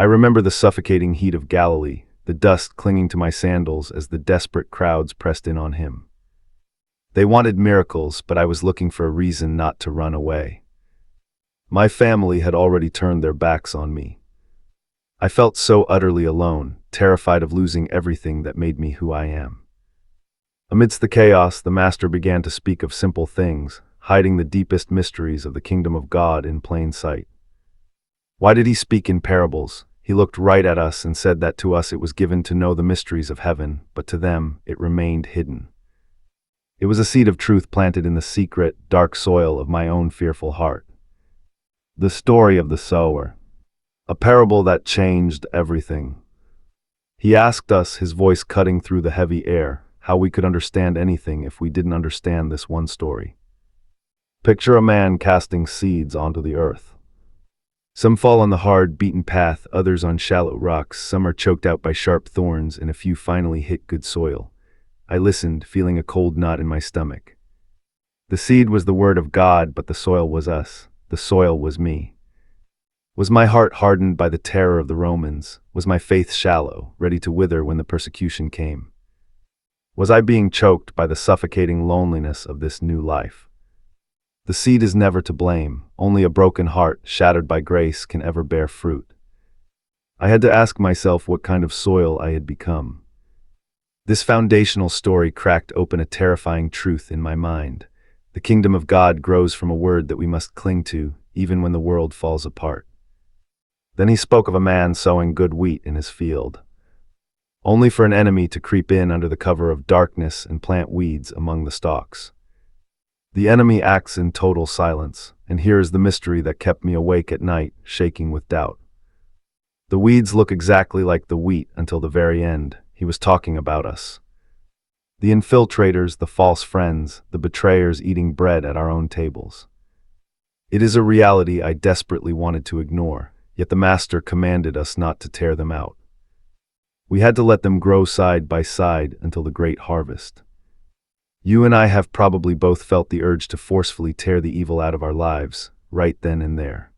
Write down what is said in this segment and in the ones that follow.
I remember the suffocating heat of Galilee, the dust clinging to my sandals as the desperate crowds pressed in on him. They wanted miracles, but I was looking for a reason not to run away. My family had already turned their backs on me. I felt so utterly alone, terrified of losing everything that made me who I am. Amidst the chaos, the Master began to speak of simple things, hiding the deepest mysteries of the kingdom of God in plain sight. Why did he speak in parables? He looked right at us and said that to us it was given to know the mysteries of heaven, but to them it remained hidden. It was a seed of truth planted in the secret, dark soil of my own fearful heart. The story of the sower. A parable that changed everything. He asked us, his voice cutting through the heavy air, how we could understand anything if we didn't understand this one story. Picture a man casting seeds onto the earth. Some fall on the hard, beaten path, others on shallow rocks, some are choked out by sharp thorns, and a few finally hit good soil. I listened, feeling a cold knot in my stomach. The seed was the word of God, but the soil was us. The soil was me. Was my heart hardened by the terror of the Romans? Was my faith shallow, ready to wither when the persecution came? Was I being choked by the suffocating loneliness of this new life? The seed is never to blame. Only a broken heart, shattered by grace, can ever bear fruit. I had to ask myself what kind of soil I had become. This foundational story cracked open a terrifying truth in my mind. The kingdom of God grows from a word that we must cling to, even when the world falls apart. Then he spoke of a man sowing good wheat in his field, only for an enemy to creep in under the cover of darkness and plant weeds among the stalks. The enemy acts in total silence, and here is the mystery that kept me awake at night, shaking with doubt. The weeds look exactly like the wheat until the very end. He was talking about us. The infiltrators, the false friends, the betrayers eating bread at our own tables. It is a reality I desperately wanted to ignore, yet the Master commanded us not to tear them out. We had to let them grow side by side until the great harvest. You and I have probably both felt the urge to forcefully tear the evil out of our lives, right then and there.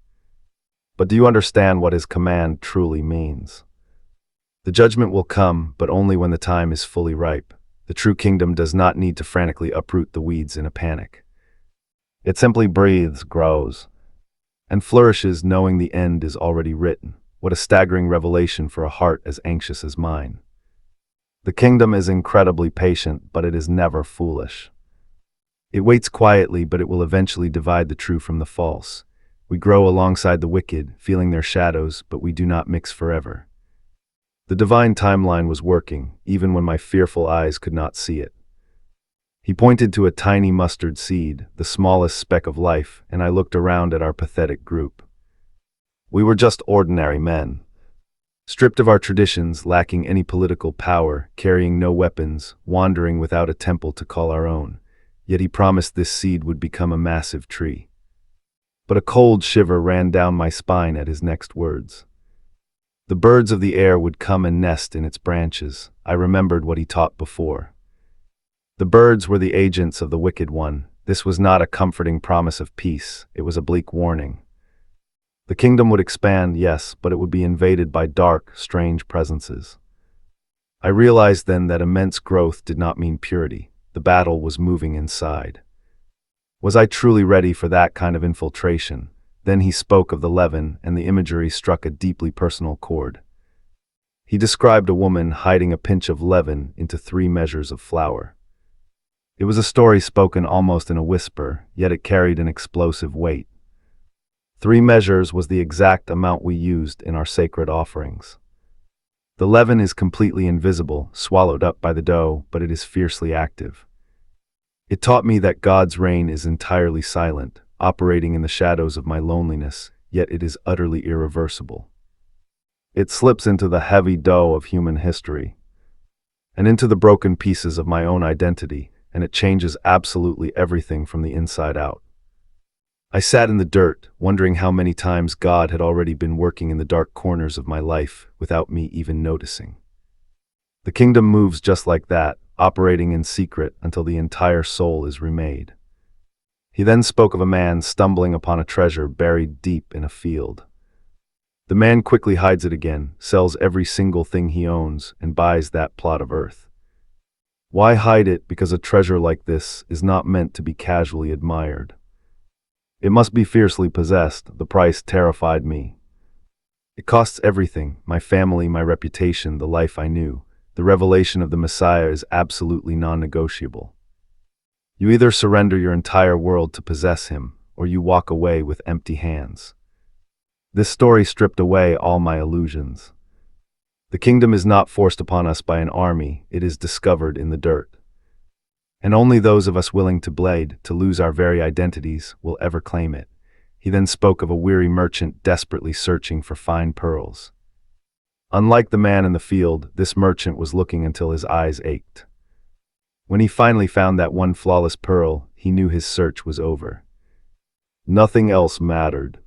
But do you understand what his command truly means? The judgment will come, but only when the time is fully ripe. The true kingdom does not need to frantically uproot the weeds in a panic. It simply breathes, grows, and flourishes knowing the end is already written. What a staggering revelation for a heart as anxious as mine. The kingdom is incredibly patient, but it is never foolish. It waits quietly, but it will eventually divide the true from the false. We grow alongside the wicked, feeling their shadows, but we do not mix forever. The divine timeline was working, even when my fearful eyes could not see it. He pointed to a tiny mustard seed, the smallest speck of life, and I looked around at our pathetic group. We were just ordinary men, stripped of our traditions, lacking any political power, carrying no weapons, wandering without a temple to call our own. Yet he promised this seed would become a massive tree. But a cold shiver ran down my spine at his next words. The birds of the air would come and nest in its branches. I remembered what he taught before. The birds were the agents of the wicked one. This was not a comforting promise of peace, it was a bleak warning. The kingdom would expand, yes, but it would be invaded by dark, strange presences. I realized then that immense growth did not mean purity. The battle was moving inside. Was I truly ready for that kind of infiltration? Then he spoke of the leaven, and the imagery struck a deeply personal chord. He described a woman hiding a pinch of leaven into 3 measures of flour. It was a story spoken almost in a whisper, yet it carried an explosive weight. 3 measures was the exact amount we used in our sacred offerings. The leaven is completely invisible, swallowed up by the dough, but it is fiercely active. It taught me that God's reign is entirely silent, operating in the shadows of my loneliness, yet it is utterly irreversible. It slips into the heavy dough of human history, and into the broken pieces of my own identity, and it changes absolutely everything from the inside out. I sat in the dirt, wondering how many times God had already been working in the dark corners of my life without me even noticing. The kingdom moves just like that, operating in secret until the entire soul is remade. He then spoke of a man stumbling upon a treasure buried deep in a field. The man quickly hides it again, sells every single thing he owns, and buys that plot of earth. Why hide it? Because a treasure like this is not meant to be casually admired. It must be fiercely possessed. The price terrified me. It costs everything: my family, my reputation, the life I knew. The revelation of the Messiah is absolutely non-negotiable. You either surrender your entire world to possess him, or you walk away with empty hands. This story stripped away all my illusions. The kingdom is not forced upon us by an army, it is discovered in the dirt. And only those of us willing to bleed, to lose our very identities, will ever claim it. He then spoke of a weary merchant desperately searching for fine pearls. Unlike the man in the field, this merchant was looking until his eyes ached. When he finally found that one flawless pearl, he knew his search was over. Nothing else mattered.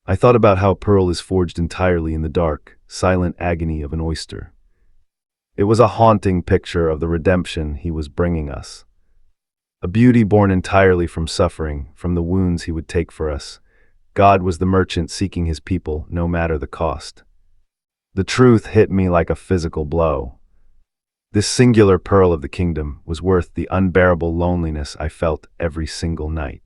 I thought about how a pearl is forged entirely in the dark, silent agony of an oyster. It was a haunting picture of the redemption he was bringing us. A beauty born entirely from suffering, from the wounds he would take for us. God was the merchant seeking his people, no matter the cost. The truth hit me like a physical blow. This singular pearl of the kingdom was worth the unbearable loneliness I felt every single night.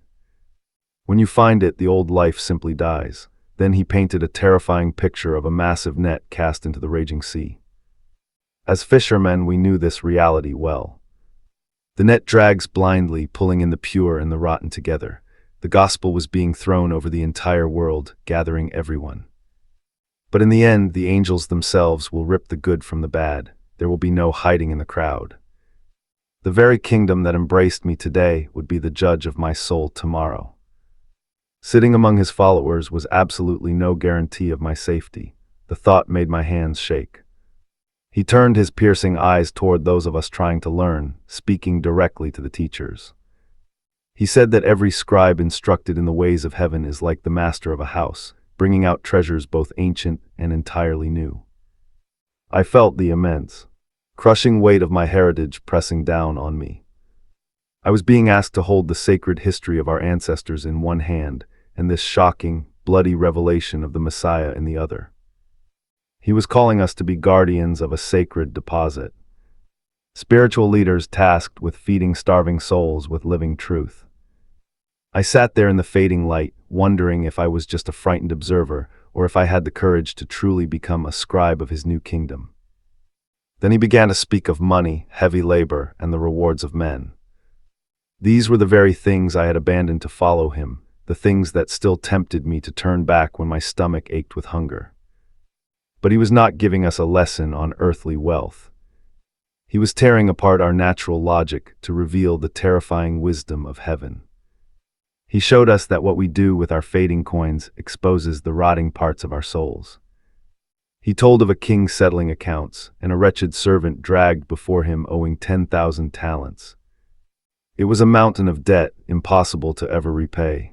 When you find it, the old life simply dies. Then he painted a terrifying picture of a massive net cast into the raging sea. As fishermen, we knew this reality well. The net drags blindly, pulling in the pure and the rotten together. The gospel was being thrown over the entire world, gathering everyone. But in the end, the angels themselves will rip the good from the bad. There will be no hiding in the crowd. The very kingdom that embraced me today would be the judge of my soul tomorrow. Sitting among his followers was absolutely no guarantee of my safety. The thought made my hands shake. He turned his piercing eyes toward those of us trying to learn, speaking directly to the teachers. He said that every scribe instructed in the ways of heaven is like the master of a house, bringing out treasures both ancient and entirely new. I felt the immense, crushing weight of my heritage pressing down on me. I was being asked to hold the sacred history of our ancestors in one hand, and this shocking, bloody revelation of the Messiah in the other. He was calling us to be guardians of a sacred deposit. Spiritual leaders tasked with feeding starving souls with living truth. I sat there in the fading light, wondering if I was just a frightened observer, or if I had the courage to truly become a scribe of his new kingdom. Then he began to speak of money, heavy labor, and the rewards of men. These were the very things I had abandoned to follow him, the things that still tempted me to turn back when my stomach ached with hunger. But he was not giving us a lesson on earthly wealth. He was tearing apart our natural logic to reveal the terrifying wisdom of heaven. He showed us that what we do with our fading coins exposes the rotting parts of our souls. He told of a king settling accounts, and a wretched servant dragged before him owing 10,000 talents. It was a mountain of debt, impossible to ever repay.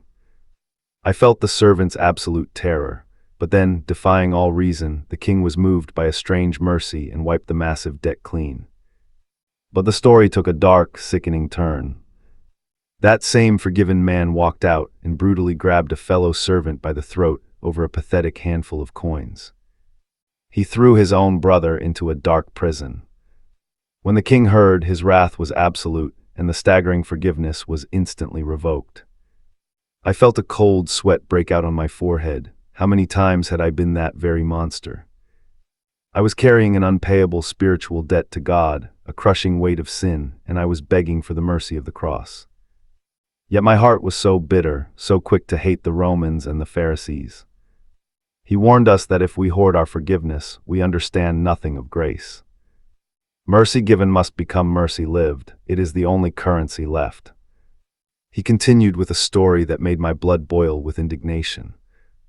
I felt the servant's absolute terror, but then, defying all reason, the king was moved by a strange mercy and wiped the massive debt clean. But the story took a dark, sickening turn. That same forgiven man walked out and brutally grabbed a fellow servant by the throat over a pathetic handful of coins. He threw his own brother into a dark prison. When the king heard, his wrath was absolute, and the staggering forgiveness was instantly revoked. I felt a cold sweat break out on my forehead. How many times had I been that very monster? I was carrying an unpayable spiritual debt to God, a crushing weight of sin, and I was begging for the mercy of the cross. Yet my heart was so bitter, so quick to hate the Romans and the Pharisees. He warned us that if we hoard our forgiveness, we understand nothing of grace. Mercy given must become mercy lived. It is the only currency left. He continued with a story that made my blood boil with indignation.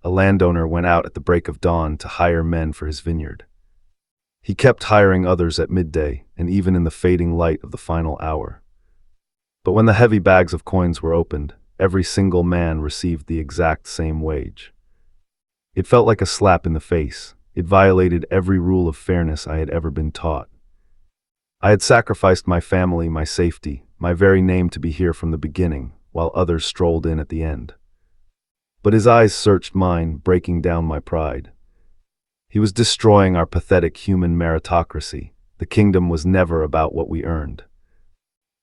A landowner went out at the break of dawn to hire men for his vineyard. He kept hiring others at midday, and even in the fading light of the final hour. But when the heavy bags of coins were opened, every single man received the exact same wage. It felt like a slap in the face. It violated every rule of fairness I had ever been taught. I had sacrificed my family, my safety, my very name to be here from the beginning, while others strolled in at the end. But his eyes searched mine, breaking down my pride. He was destroying our pathetic human meritocracy. The kingdom was never about what we earned.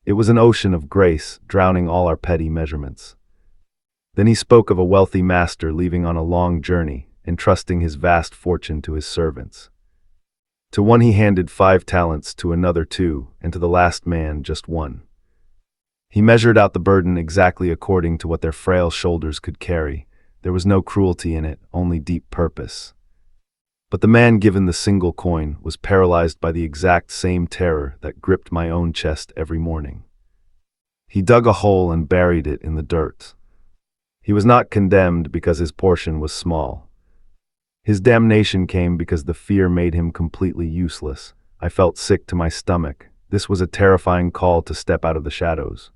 It was an ocean of grace, drowning all our petty measurements. Then he spoke of a wealthy master leaving on a long journey, entrusting his vast fortune to his servants. To one he handed 5 talents, to another 2, and to the last man just 1. He measured out the burden exactly according to what their frail shoulders could carry. There was no cruelty in it, only deep purpose. But the man given the single coin was paralyzed by the exact same terror that gripped my own chest every morning. He dug a hole and buried it in the dirt. He was not condemned because his portion was small. His damnation came because the fear made him completely useless. I felt sick to my stomach. This was a terrifying call to step out of the shadows.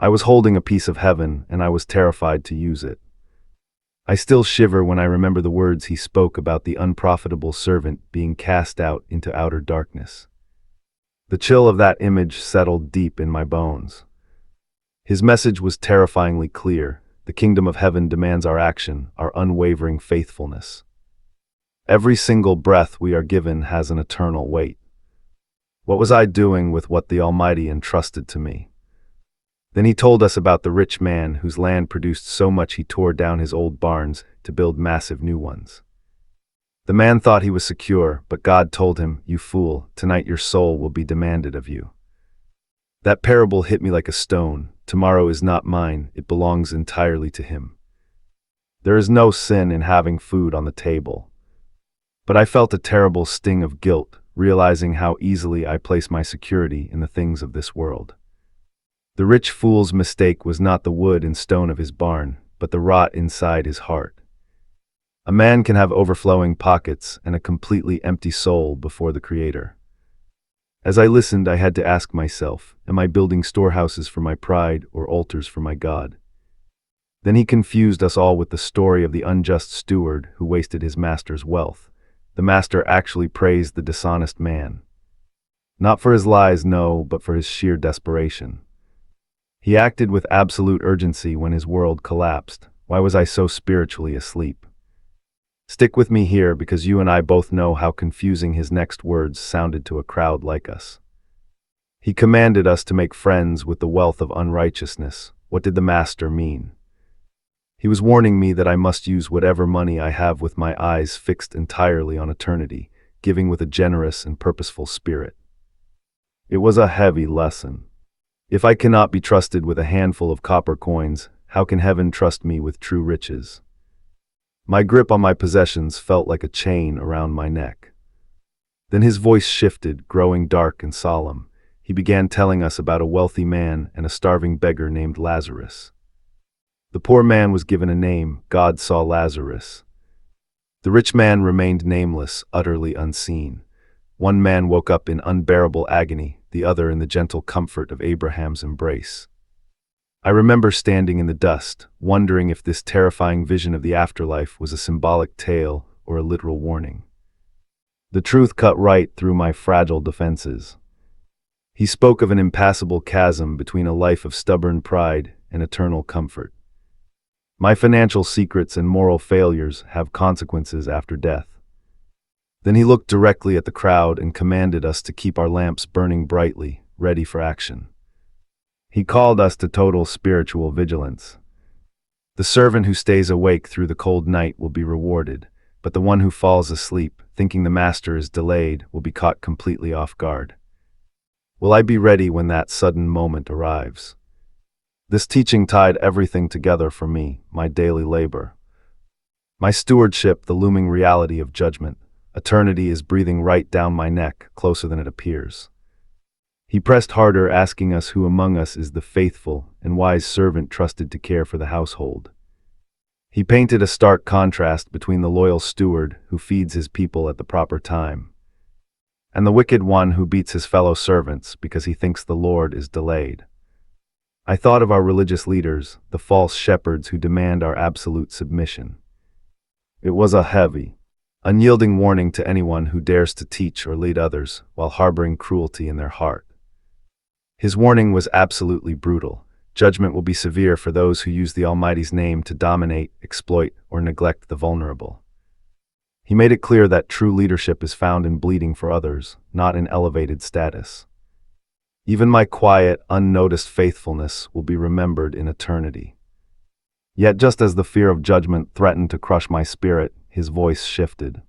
I was holding a piece of heaven, and I was terrified to use it. I still shiver when I remember the words he spoke about the unprofitable servant being cast out into outer darkness. The chill of that image settled deep in my bones. His message was terrifyingly clear. The kingdom of heaven demands our action, our unwavering faithfulness. Every single breath we are given has an eternal weight. What was I doing with what the Almighty entrusted to me? Then he told us about the rich man whose land produced so much he tore down his old barns to build massive new ones. The man thought he was secure, but God told him, "You fool, tonight your soul will be demanded of you." That parable hit me like a stone. Tomorrow is not mine, it belongs entirely to him. There is no sin in having food on the table. But I felt a terrible sting of guilt, realizing how easily I place my security in the things of this world. The rich fool's mistake was not the wood and stone of his barn, but the rot inside his heart. A man can have overflowing pockets and a completely empty soul before the Creator. As I listened, I had to ask myself, am I building storehouses for my pride or altars for my God? Then he confused us all with the story of the unjust steward who wasted his master's wealth. The master actually praised the dishonest man. Not for his lies, no, but for his sheer desperation. He acted with absolute urgency when his world collapsed. Why was I so spiritually asleep? Stick with me here, because you and I both know how confusing his next words sounded to a crowd like us. He commanded us to make friends with the wealth of unrighteousness. What did the master mean? He was warning me that I must use whatever money I have with my eyes fixed entirely on eternity, giving with a generous and purposeful spirit. It was a heavy lesson. If I cannot be trusted with a handful of copper coins, how can heaven trust me with true riches? My grip on my possessions felt like a chain around my neck. Then his voice shifted, growing dark and solemn. He began telling us about a wealthy man and a starving beggar named Lazarus. The poor man was given a name. God saw Lazarus. The rich man remained nameless, utterly unseen. One man woke up in unbearable agony, the other in the gentle comfort of Abraham's embrace. I remember standing in the dust, wondering if this terrifying vision of the afterlife was a symbolic tale or a literal warning. The truth cut right through my fragile defenses. He spoke of an impassable chasm between a life of stubborn pride and eternal comfort. My financial secrets and moral failures have consequences after death. Then he looked directly at the crowd and commanded us to keep our lamps burning brightly, ready for action. He called us to total spiritual vigilance. The servant who stays awake through the cold night will be rewarded, but the one who falls asleep, thinking the master is delayed, will be caught completely off guard. Will I be ready when that sudden moment arrives? This teaching tied everything together for me, my daily labor. My stewardship, the looming reality of judgment. Eternity is breathing right down my neck, closer than it appears. He pressed harder, asking us who among us is the faithful and wise servant trusted to care for the household. He painted a stark contrast between the loyal steward who feeds his people at the proper time, and the wicked one who beats his fellow servants because he thinks the Lord is delayed. I thought of our religious leaders, the false shepherds who demand our absolute submission. It was a heavy, unyielding warning to anyone who dares to teach or lead others while harboring cruelty in their heart. His warning was absolutely brutal. Judgment will be severe for those who use the Almighty's name to dominate, exploit, or neglect the vulnerable. He made it clear that true leadership is found in bleeding for others, not in elevated status. Even my quiet, unnoticed faithfulness will be remembered in eternity. Yet just as the fear of judgment threatened to crush my spirit, his voice shifted.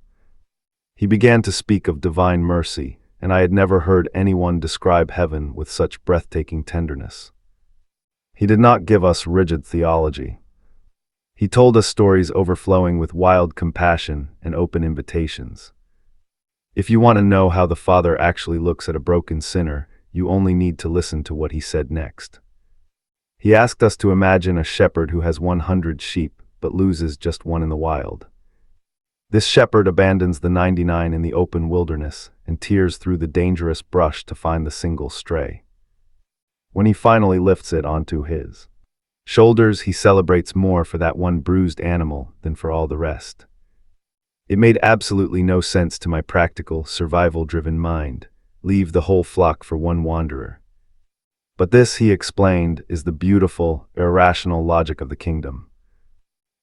He began to speak of divine mercy, and I had never heard anyone describe heaven with such breathtaking tenderness. He did not give us rigid theology. He told us stories overflowing with wild compassion and open invitations. If you want to know how the Father actually looks at a broken sinner, you only need to listen to what he said next. He asked us to imagine a shepherd who has 100 sheep but loses just one in the wild. This shepherd abandons the 99 in the open wilderness and tears through the dangerous brush to find the single stray. When he finally lifts it onto his shoulders, he celebrates more for that one bruised animal than for all the rest. It made absolutely no sense to my practical, survival-driven mind. Leave the whole flock for one wanderer. But this, he explained, is the beautiful, irrational logic of the kingdom.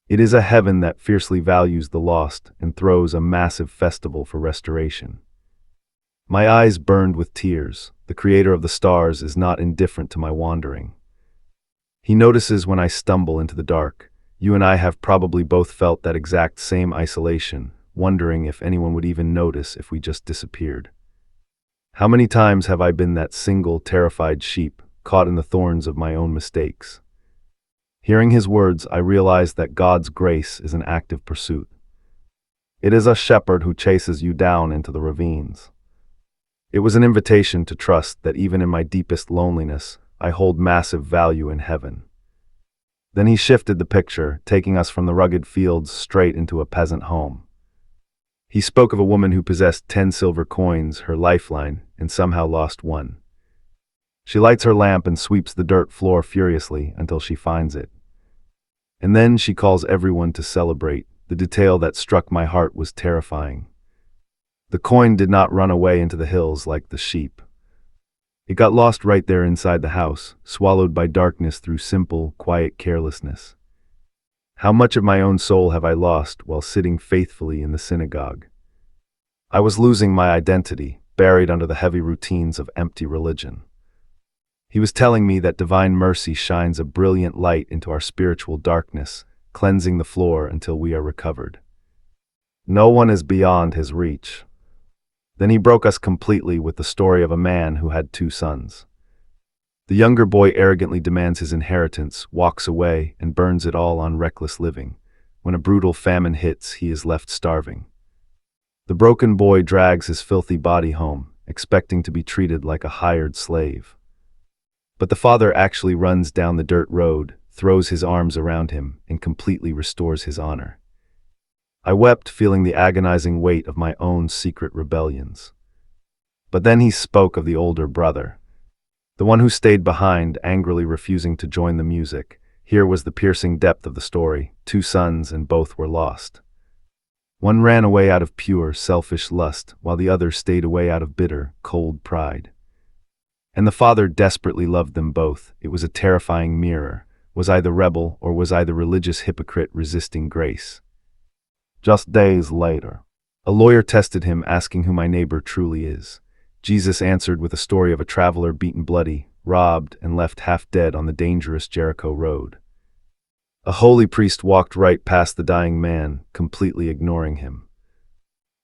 It is a heaven that fiercely values the lost and throws a massive festival for restoration. My eyes burned with tears. The Creator of the stars is not indifferent to my wandering. He notices when I stumble into the dark. You and I have probably both felt that exact same isolation, wondering if anyone would even notice if we just disappeared. How many times have I been that single, terrified sheep, caught in the thorns of my own mistakes? Hearing his words, I realized that God's grace is an active pursuit. It is a shepherd who chases you down into the ravines. It was an invitation to trust that even in my deepest loneliness, I hold massive value in heaven. Then he shifted the picture, taking us from the rugged fields straight into a peasant home. He spoke of a woman who possessed 10 silver coins, her lifeline, and somehow lost one. She lights her lamp and sweeps the dirt floor furiously until she finds it. And then she calls everyone to celebrate. The detail that struck my heart was terrifying. The coin did not run away into the hills like the sheep. It got lost right there inside the house, swallowed by darkness through simple, quiet carelessness. How much of my own soul have I lost while sitting faithfully in the synagogue? I was losing my identity, buried under the heavy routines of empty religion. He was telling me that divine mercy shines a brilliant light into our spiritual darkness, cleansing the floor until we are recovered. No one is beyond his reach. Then he broke us completely with the story of a man who had 2 sons. The younger boy arrogantly demands his inheritance, walks away, and burns it all on reckless living. When a brutal famine hits, he is left starving. The broken boy drags his filthy body home, expecting to be treated like a hired slave. But the father actually runs down the dirt road, throws his arms around him, and completely restores his honor. I wept, feeling the agonizing weight of my own secret rebellions. But then he spoke of the older brother, the one who stayed behind, angrily refusing to join the music. Here was the piercing depth of the story: 2 sons, and both were lost. One ran away out of pure, selfish lust, while the other stayed away out of bitter, cold pride. And the father desperately loved them both. It was a terrifying mirror. Was I the rebel, or was I the religious hypocrite resisting grace? Just days later, a lawyer tested him, asking who my neighbor truly is. Jesus answered with a story of a traveler beaten bloody, robbed, and left half dead on the dangerous Jericho road. A holy priest walked right past the dying man, completely ignoring him.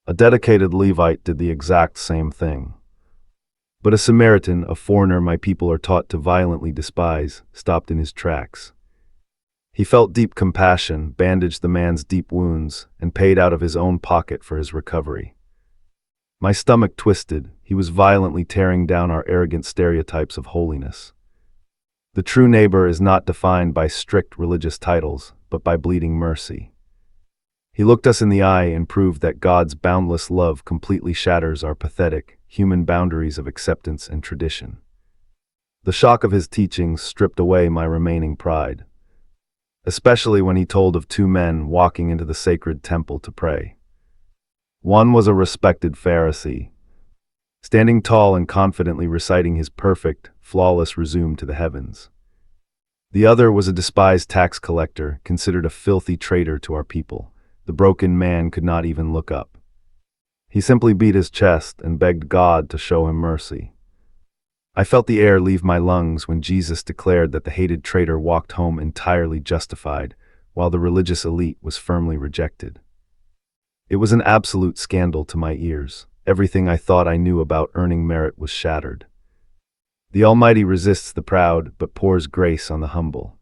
A dedicated Levite did the exact same thing. But a Samaritan, a foreigner my people are taught to violently despise, stopped in his tracks. He felt deep compassion, bandaged the man's deep wounds, and paid out of his own pocket for his recovery. My stomach twisted. He was violently tearing down our arrogant stereotypes of holiness. The true neighbor is not defined by strict religious titles, but by bleeding mercy. He looked us in the eye and proved that God's boundless love completely shatters our pathetic, human boundaries of acceptance and tradition. The shock of his teachings stripped away my remaining pride, especially when he told of 2 men walking into the sacred temple to pray. One was a respected Pharisee, standing tall and confidently reciting his perfect, flawless resume to the heavens. The other was a despised tax collector, considered a filthy traitor to our people, The broken man could not even look up. He simply beat his chest and begged God to show him mercy. I felt the air leave my lungs when Jesus declared that the hated traitor walked home entirely justified, while the religious elite was firmly rejected. It was an absolute scandal to my ears. Everything I thought I knew about earning merit was shattered. The Almighty resists the proud, but pours grace on the humble.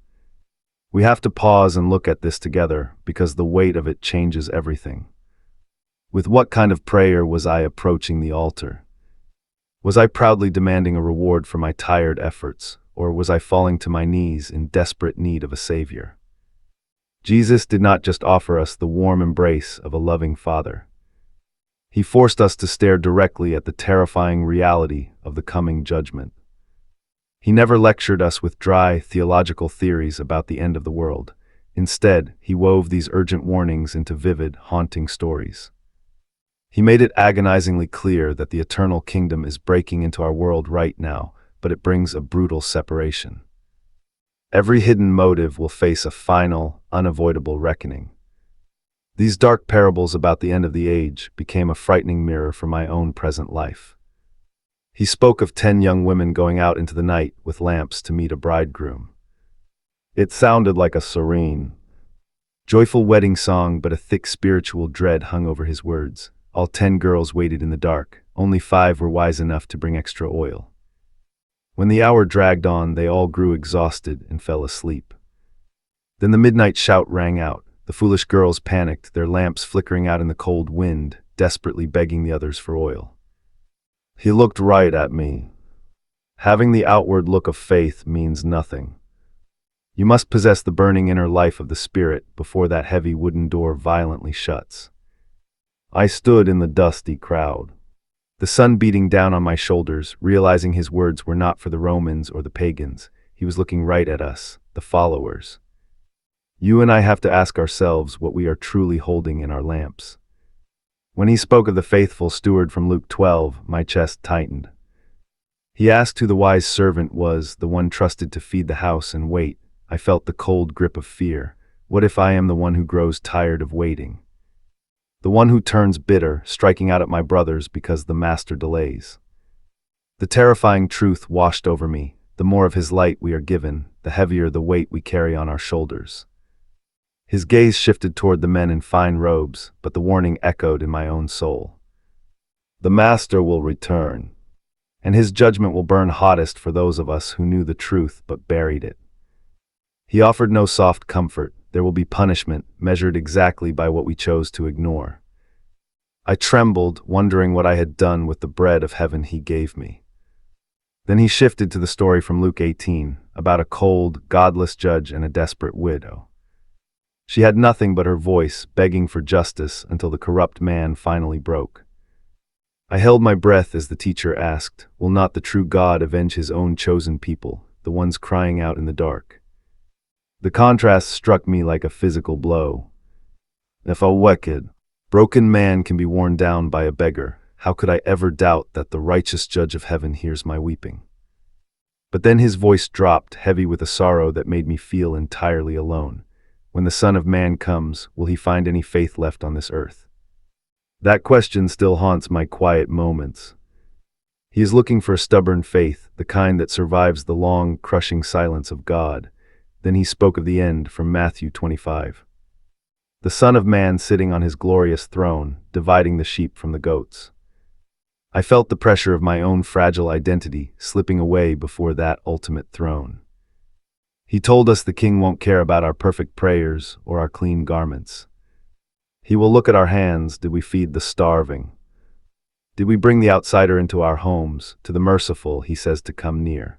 We have to pause and look at this together, because the weight of it changes everything. With what kind of prayer was I approaching the altar? Was I proudly demanding a reward for my tired efforts, or was I falling to my knees in desperate need of a Savior? Jesus did not just offer us the warm embrace of a loving Father. He forced us to stare directly at the terrifying reality of the coming judgment. He never lectured us with dry, theological theories about the end of the world. Instead, he wove these urgent warnings into vivid, haunting stories. He made it agonizingly clear that the eternal kingdom is breaking into our world right now, but it brings a brutal separation. Every hidden motive will face a final, unavoidable reckoning. These dark parables about the end of the age became a frightening mirror for my own present life. He spoke of 10 young women going out into the night with lamps to meet a bridegroom. It sounded like a serene, joyful wedding song, but a thick spiritual dread hung over his words. All 10 girls waited in the dark. Only 5 were wise enough to bring extra oil. When the hour dragged on, they all grew exhausted and fell asleep. Then the midnight shout rang out. The foolish girls panicked, their lamps flickering out in the cold wind, desperately begging the others for oil. He looked right at me. Having the outward look of faith means nothing. You must possess the burning inner life of the Spirit before that heavy wooden door violently shuts. I stood in the dusty crowd, the sun beating down on my shoulders, realizing his words were not for the Romans or the pagans. He was looking right at us, the followers. You and I have to ask ourselves what we are truly holding in our lamps. When he spoke of the faithful steward from Luke 12, my chest tightened. He asked who the wise servant was, the one trusted to feed the house and wait. I felt the cold grip of fear. What if I am the one who grows tired of waiting? The one who turns bitter, striking out at my brothers because the master delays. The terrifying truth washed over me. The more of his light we are given, the heavier the weight we carry on our shoulders. His gaze shifted toward the men in fine robes, but the warning echoed in my own soul. The master will return, and his judgment will burn hottest for those of us who knew the truth but buried it. He offered no soft comfort. There will be punishment, measured exactly by what we chose to ignore. I trembled, wondering what I had done with the bread of heaven he gave me. Then he shifted to the story from Luke 18, about a cold, godless judge and a desperate widow. She had nothing but her voice, begging for justice until the corrupt man finally broke. I held my breath as the teacher asked, "Will not the true God avenge his own chosen people, the ones crying out in the dark?" The contrast struck me like a physical blow. If a wicked, broken man can be worn down by a beggar, how could I ever doubt that the righteous judge of heaven hears my weeping? But then his voice dropped, heavy with a sorrow that made me feel entirely alone. When the Son of Man comes, will he find any faith left on this earth? That question still haunts my quiet moments. He is looking for a stubborn faith, the kind that survives the long, crushing silence of God. Then he spoke of the end from Matthew 25. The Son of Man sitting on his glorious throne, dividing the sheep from the goats. I felt the pressure of my own fragile identity slipping away before that ultimate throne. He told us the King won't care about our perfect prayers or our clean garments. He will look at our hands. Did we feed the starving? Did we bring the outsider into our homes? To the merciful, he says to come near.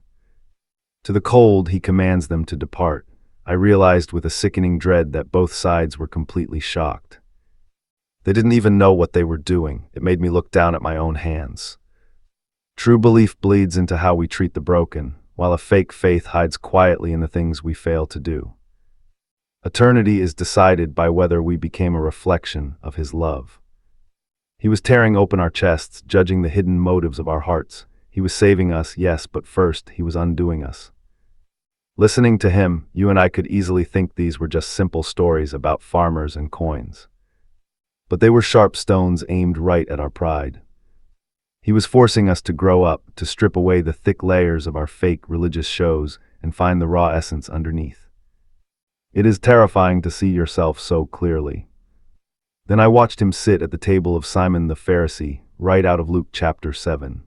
To the cold, he commands them to depart. I realized with a sickening dread that both sides were completely shocked. They didn't even know what they were doing. It made me look down at my own hands. True belief bleeds into how we treat the broken, while a fake faith hides quietly in the things we fail to do. Eternity is decided by whether we became a reflection of his love. He was tearing open our chests, judging the hidden motives of our hearts. He was saving us, yes, but first, he was undoing us. Listening to him, you and I could easily think these were just simple stories about farmers and coins. but they were sharp stones aimed right at our pride. He was forcing us to grow up, to strip away the thick layers of our fake religious shows and find the raw essence underneath. It is terrifying to see yourself so clearly. Then I watched him sit at the table of Simon the Pharisee, right out of Luke chapter 7.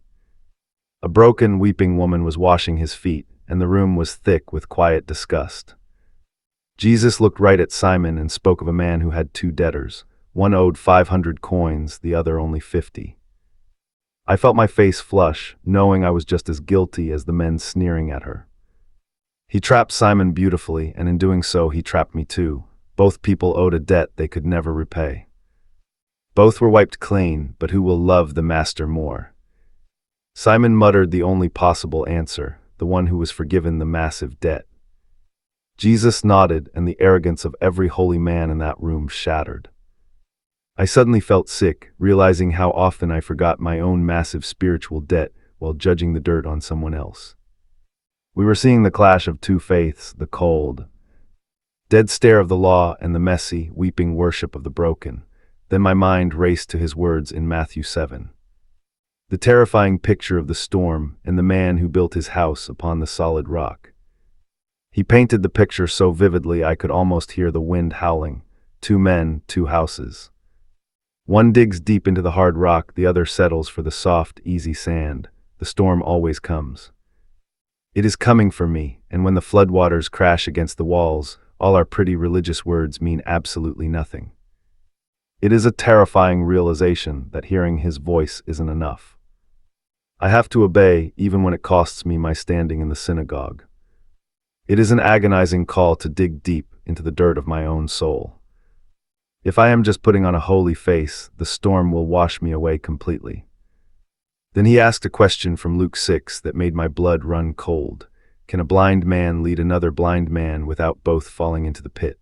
A broken, weeping woman was washing his feet, and the room was thick with quiet disgust. Jesus looked right at Simon and spoke of a man who had two debtors. One owed 500 coins, the other only 50. I felt my face flush, knowing I was just as guilty as the men sneering at her. He trapped Simon beautifully, and in doing so he trapped me too. Both people owed a debt they could never repay. Both were wiped clean, but who will love the master more? Simon muttered the only possible answer, the one who was forgiven the massive debt. Jesus nodded, and the arrogance of every holy man in that room shattered. I suddenly felt sick, realizing how often I forgot my own massive spiritual debt while judging the dirt on someone else. We were seeing the clash of two faiths, the cold, dead stare of the law and the messy, weeping worship of the broken. Then my mind raced to his words in Matthew 7. The terrifying picture of the storm and the man who built his house upon the solid rock. He painted the picture so vividly I could almost hear the wind howling. Two men, two houses. One digs deep into the hard rock, the other settles for the soft, easy sand. The storm always comes. It is coming for me, and when the floodwaters crash against the walls, all our pretty religious words mean absolutely nothing. It is a terrifying realization that hearing his voice isn't enough. I have to obey, even when it costs me my standing in the synagogue. It is an agonizing call to dig deep into the dirt of my own soul. If I am just putting on a holy face, the storm will wash me away completely. Then he asked a question from Luke 6 that made my blood run cold. Can a blind man lead another blind man without both falling into the pit?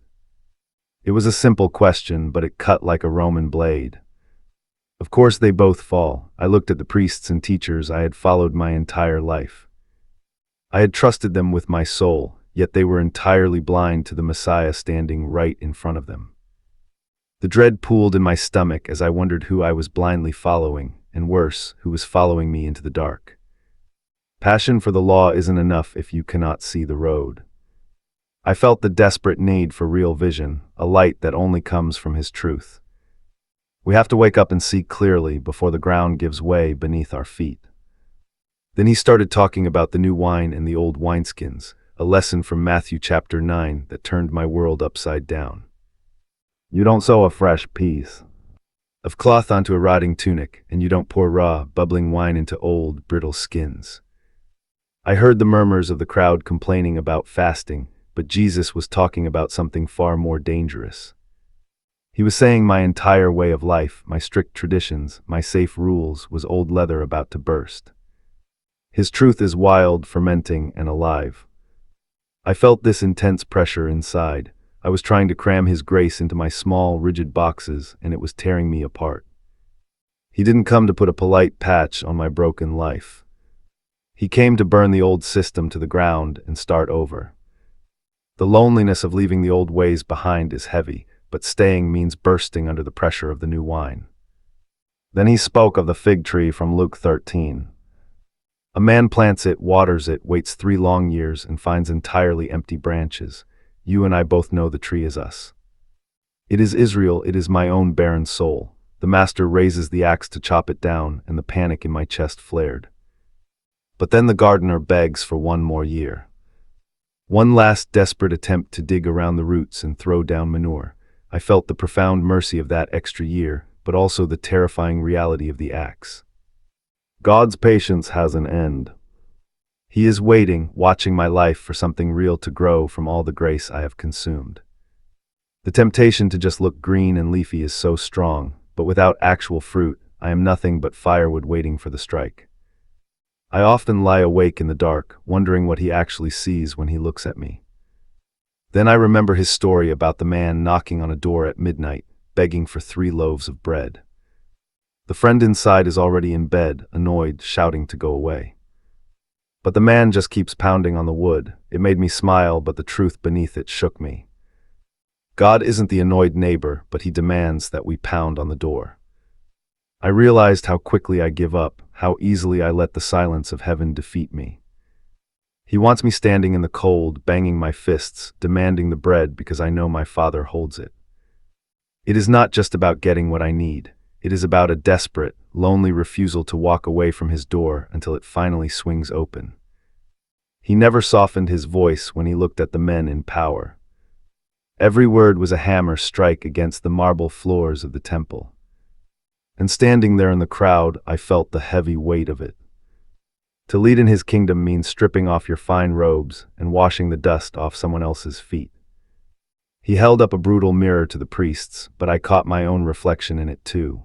It was a simple question, but it cut like a Roman blade. Of course they both fall. I looked at the priests and teachers I had followed my entire life. I had trusted them with my soul, yet they were entirely blind to the Messiah standing right in front of them. The dread pooled in my stomach as I wondered who I was blindly following, and worse, who was following me into the dark. Passion for the law isn't enough if you cannot see the road. I felt the desperate need for real vision, a light that only comes from his truth. We have to wake up and see clearly before the ground gives way beneath our feet. Then he started talking about the new wine and the old wineskins, a lesson from Matthew chapter 9 that turned my world upside down. You don't sew a fresh piece of cloth onto a rotting tunic, and you don't pour raw, bubbling wine into old, brittle skins. I heard the murmurs of the crowd complaining about fasting, but Jesus was talking about something far more dangerous. He was saying my entire way of life, my strict traditions, my safe rules, was old leather about to burst. His truth is wild, fermenting, and alive. I felt this intense pressure inside. I was trying to cram his grace into my small, rigid boxes, and it was tearing me apart. He didn't come to put a polite patch on my broken life. He came to burn the old system to the ground and start over. The loneliness of leaving the old ways behind is heavy, but staying means bursting under the pressure of the new wine. Then he spoke of the fig tree from Luke 13. A man plants it, waters it, waits 3 long years, and finds entirely empty branches. You and I both know the tree is us. It is Israel, it is my own barren soul. The master raises the axe to chop it down, and the panic in my chest flared. But then the gardener begs for 1 more year. One last desperate attempt to dig around the roots and throw down manure. I felt the profound mercy of that extra year, but also the terrifying reality of the axe. God's patience has an end. He is waiting, watching my life for something real to grow from all the grace I have consumed. The temptation to just look green and leafy is so strong, but without actual fruit, I am nothing but firewood waiting for the strike. I often lie awake in the dark, wondering what he actually sees when he looks at me. Then I remember his story about the man knocking on a door at midnight, begging for 3 loaves of bread. The friend inside is already in bed, annoyed, shouting to go away. But the man just keeps pounding on the wood. It made me smile, but the truth beneath it shook me. God isn't the annoyed neighbor, but he demands that we pound on the door. I realized how quickly I give up, how easily I let the silence of heaven defeat me. He wants me standing in the cold, banging my fists, demanding the bread because I know my Father holds it. It is not just about getting what I need. It is about a desperate, lonely refusal to walk away from his door until it finally swings open. He never softened his voice when he looked at the men in power. Every word was a hammer strike against the marble floors of the temple. And standing there in the crowd, I felt the heavy weight of it. To lead in his kingdom means stripping off your fine robes and washing the dust off someone else's feet. He held up a brutal mirror to the priests, but I caught my own reflection in it too.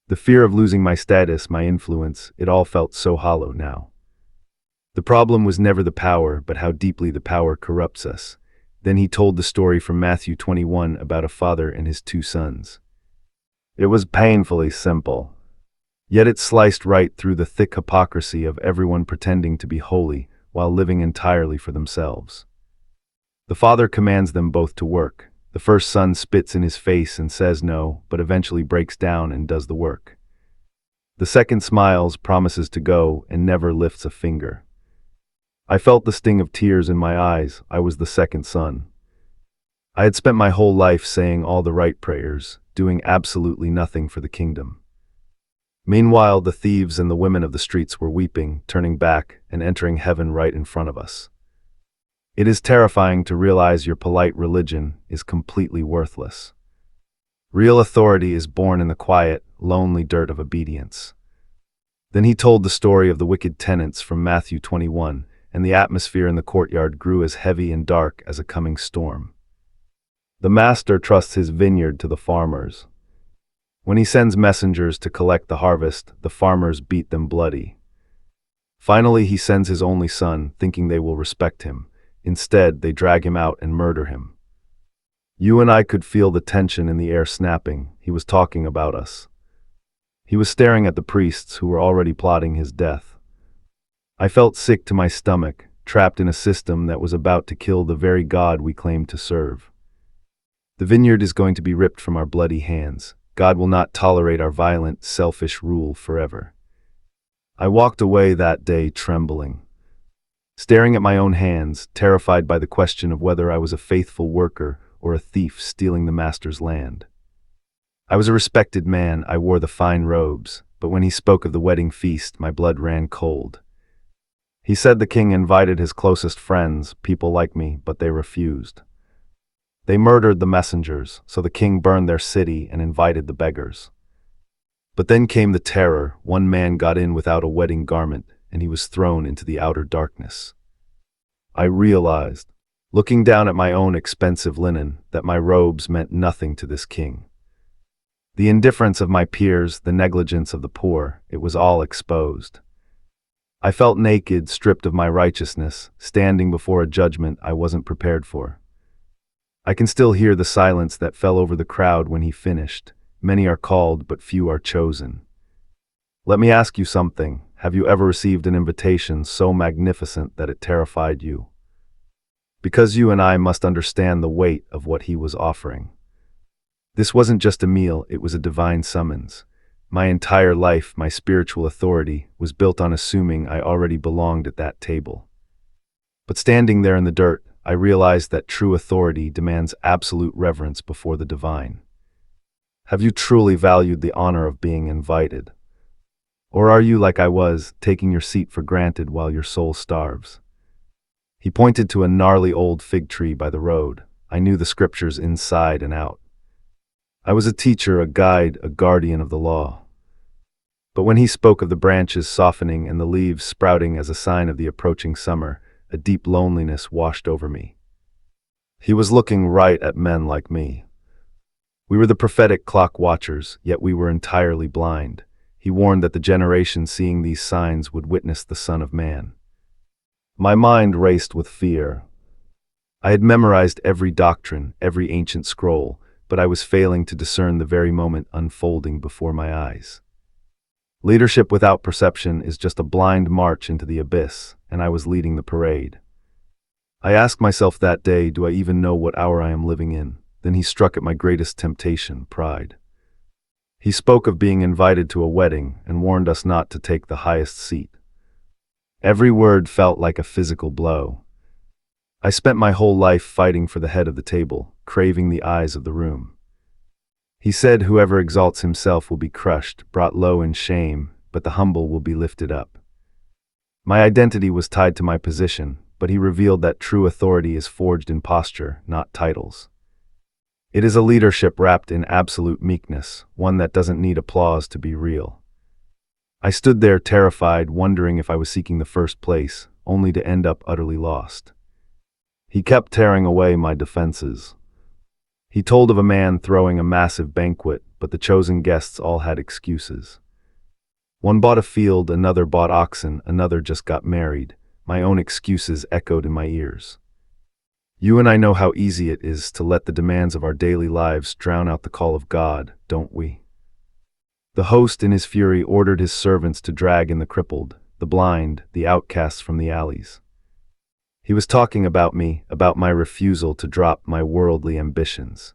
The fear of losing my status, my influence, it all felt so hollow now. The problem was never the power, but how deeply the power corrupts us. Then he told the story from Matthew 21 about a father and his 2 sons. It was painfully simple. Yet it sliced right through the thick hypocrisy of everyone pretending to be holy while living entirely for themselves. The father commands them both to work. The first son spits in his face and says no, but eventually breaks down and does the work. The second smiles, promises to go, and never lifts a finger. I felt the sting of tears in my eyes. I was the second son. I had spent my whole life saying all the right prayers, doing absolutely nothing for the kingdom. Meanwhile, the thieves and the women of the streets were weeping, turning back, and entering heaven right in front of us. It is terrifying to realize your polite religion is completely worthless. Real authority is born in the quiet, lonely dirt of obedience. Then he told the story of the wicked tenants from Matthew 21, and the atmosphere in the courtyard grew as heavy and dark as a coming storm. The master trusts his vineyard to the farmers. When he sends messengers to collect the harvest, the farmers beat them bloody. Finally, he sends his only son, thinking they will respect him. Instead, they drag him out and murder him. You and I could feel the tension in the air snapping. He was talking about us. He was staring at the priests who were already plotting his death. I felt sick to my stomach, trapped in a system that was about to kill the very God we claimed to serve. The vineyard is going to be ripped from our bloody hands. God will not tolerate our violent, selfish rule forever. I walked away that day trembling, staring at my own hands, terrified by the question of whether I was a faithful worker or a thief stealing the master's land. I was a respected man, I wore the fine robes, but when he spoke of the wedding feast, my blood ran cold. He said the king invited his closest friends, people like me, but they refused. They murdered the messengers, so the king burned their city and invited the beggars. But then came the terror. One man got in without a wedding garment, and he was thrown into the outer darkness. I realized, looking down at my own expensive linen, that my robes meant nothing to this king. The indifference of my peers, the negligence of the poor, it was all exposed. I felt naked, stripped of my righteousness, standing before a judgment I wasn't prepared for. I can still hear the silence that fell over the crowd when he finished. Many are called, but few are chosen. Let me ask you something. Have you ever received an invitation so magnificent that it terrified you? Because you and I must understand the weight of what he was offering. This wasn't just a meal, it was a divine summons. My entire life, my spiritual authority, was built on assuming I already belonged at that table. But standing there in the dirt, I realized that true authority demands absolute reverence before the divine. Have you truly valued the honor of being invited? Or are you, like I was, taking your seat for granted while your soul starves? He pointed to a gnarly old fig tree by the road. I knew the scriptures inside and out. I was a teacher, a guide, a guardian of the law. But when he spoke of the branches softening and the leaves sprouting as a sign of the approaching summer, a deep loneliness washed over me. He was looking right at men like me. We were the prophetic clock watchers, yet we were entirely blind. He warned that the generation seeing these signs would witness the Son of Man. My mind raced with fear. I had memorized every doctrine, every ancient scroll, but I was failing to discern the very moment unfolding before my eyes. Leadership without perception is just a blind march into the abyss, and I was leading the parade. I asked myself that day, do I even know what hour I am living in? Then he struck at my greatest temptation, pride. He spoke of being invited to a wedding and warned us not to take the highest seat. Every word felt like a physical blow. I spent my whole life fighting for the head of the table, craving the eyes of the room. He said whoever exalts himself will be crushed, brought low in shame, but the humble will be lifted up. My identity was tied to my position, but he revealed that true authority is forged in posture, not titles. It is a leadership wrapped in absolute meekness, one that doesn't need applause to be real. I stood there terrified, wondering if I was seeking the first place, only to end up utterly lost. He kept tearing away my defenses. He told of a man throwing a massive banquet, but the chosen guests all had excuses. One bought a field, another bought oxen, another just got married. My own excuses echoed in my ears. You and I know how easy it is to let the demands of our daily lives drown out the call of God, don't we? The host in his fury ordered his servants to drag in the crippled, the blind, the outcasts from the alleys. He was talking about me, about my refusal to drop my worldly ambitions.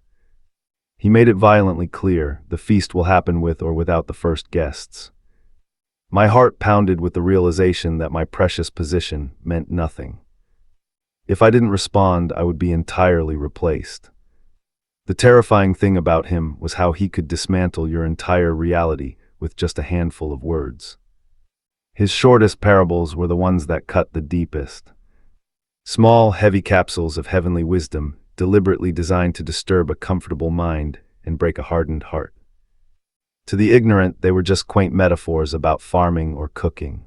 He made it violently clear, the feast will happen with or without the first guests. My heart pounded with the realization that my precious position meant nothing. If I didn't respond, I would be entirely replaced. The terrifying thing about him was how he could dismantle your entire reality with just a handful of words. His shortest parables were the ones that cut the deepest. Small, heavy capsules of heavenly wisdom, deliberately designed to disturb a comfortable mind and break a hardened heart. To the ignorant, they were just quaint metaphors about farming or cooking.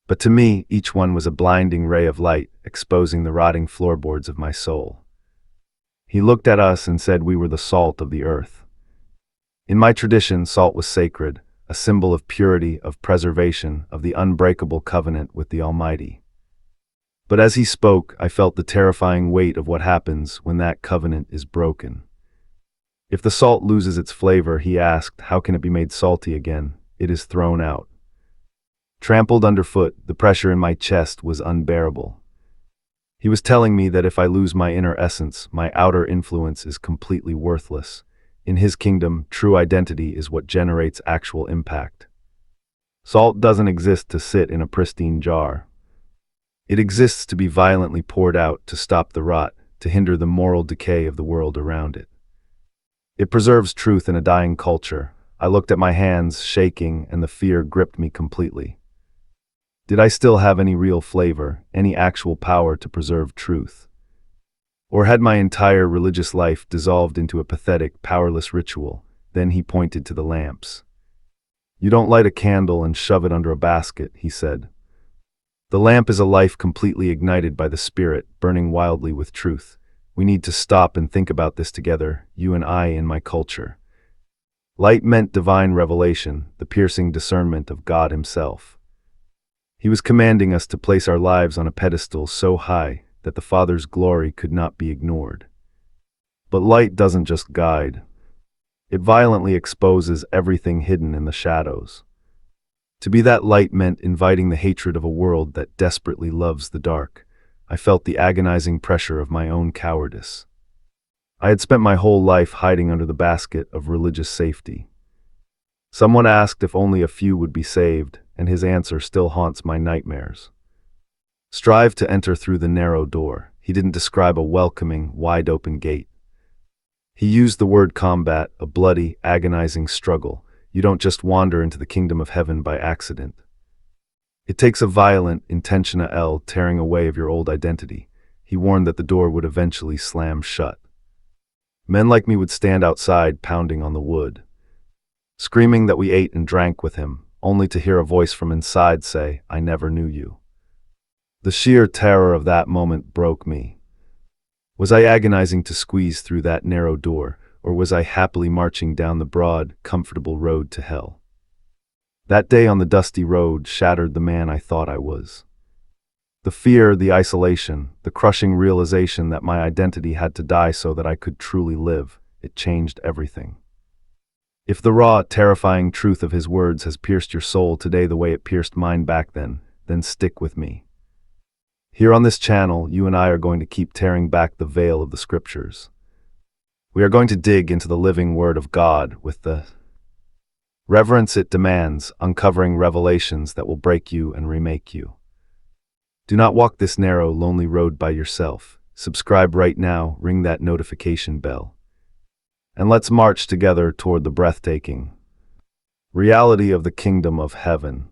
But to me, each one was a blinding ray of light, exposing the rotting floorboards of my soul. He looked at us and said we were the salt of the earth. In my tradition, salt was sacred, a symbol of purity, of preservation, of the unbreakable covenant with the Almighty. But as he spoke, I felt the terrifying weight of what happens when that covenant is broken. If the salt loses its flavor, he asked, how can it be made salty again? It is thrown out. Trampled underfoot, the pressure in my chest was unbearable. He was telling me that if I lose my inner essence, my outer influence is completely worthless. In his kingdom, true identity is what generates actual impact. Salt doesn't exist to sit in a pristine jar. It exists to be violently poured out, to stop the rot, to hinder the moral decay of the world around it. It preserves truth in a dying culture. I looked at my hands, shaking, and the fear gripped me completely. Did I still have any real flavor, any actual power to preserve truth? Or had my entire religious life dissolved into a pathetic, powerless ritual? Then he pointed to the lamps. You don't light a candle and shove it under a basket, he said. The lamp is a life completely ignited by the Spirit, burning wildly with truth. We need to stop and think about this together, you and I in my culture. Light meant divine revelation, the piercing discernment of God himself. He was commanding us to place our lives on a pedestal so high that the Father's glory could not be ignored. But light doesn't just guide. It violently exposes everything hidden in the shadows. To be that light meant inviting the hatred of a world that desperately loves the dark. I felt the agonizing pressure of my own cowardice. I had spent my whole life hiding under the basket of religious safety. Someone asked if only a few would be saved, and his answer still haunts my nightmares. Strive to enter through the narrow door. He didn't describe a welcoming, wide-open gate. He used the word combat, a bloody, agonizing struggle. You don't just wander into the kingdom of heaven by accident. It takes a violent, intentional tearing away of your old identity. He warned that the door would eventually slam shut. Men like me would stand outside pounding on the wood, screaming that we ate and drank with him, only to hear a voice from inside say, I never knew you. The sheer terror of that moment broke me. Was I agonizing to squeeze through that narrow door, or was I happily marching down the broad, comfortable road to hell? That day on the dusty road shattered the man I thought I was. The fear, the isolation, the crushing realization that my identity had to die so that I could truly live, it changed everything. If the raw, terrifying truth of his words has pierced your soul today the way it pierced mine back then stick with me. Here on this channel, you and I are going to keep tearing back the veil of the scriptures. We are going to dig into the living Word of God with the reverence it demands, uncovering revelations that will break you and remake you. Do not walk this narrow, lonely road by yourself. Subscribe right now, ring that notification bell. And let's march together toward the breathtaking reality of the kingdom of heaven.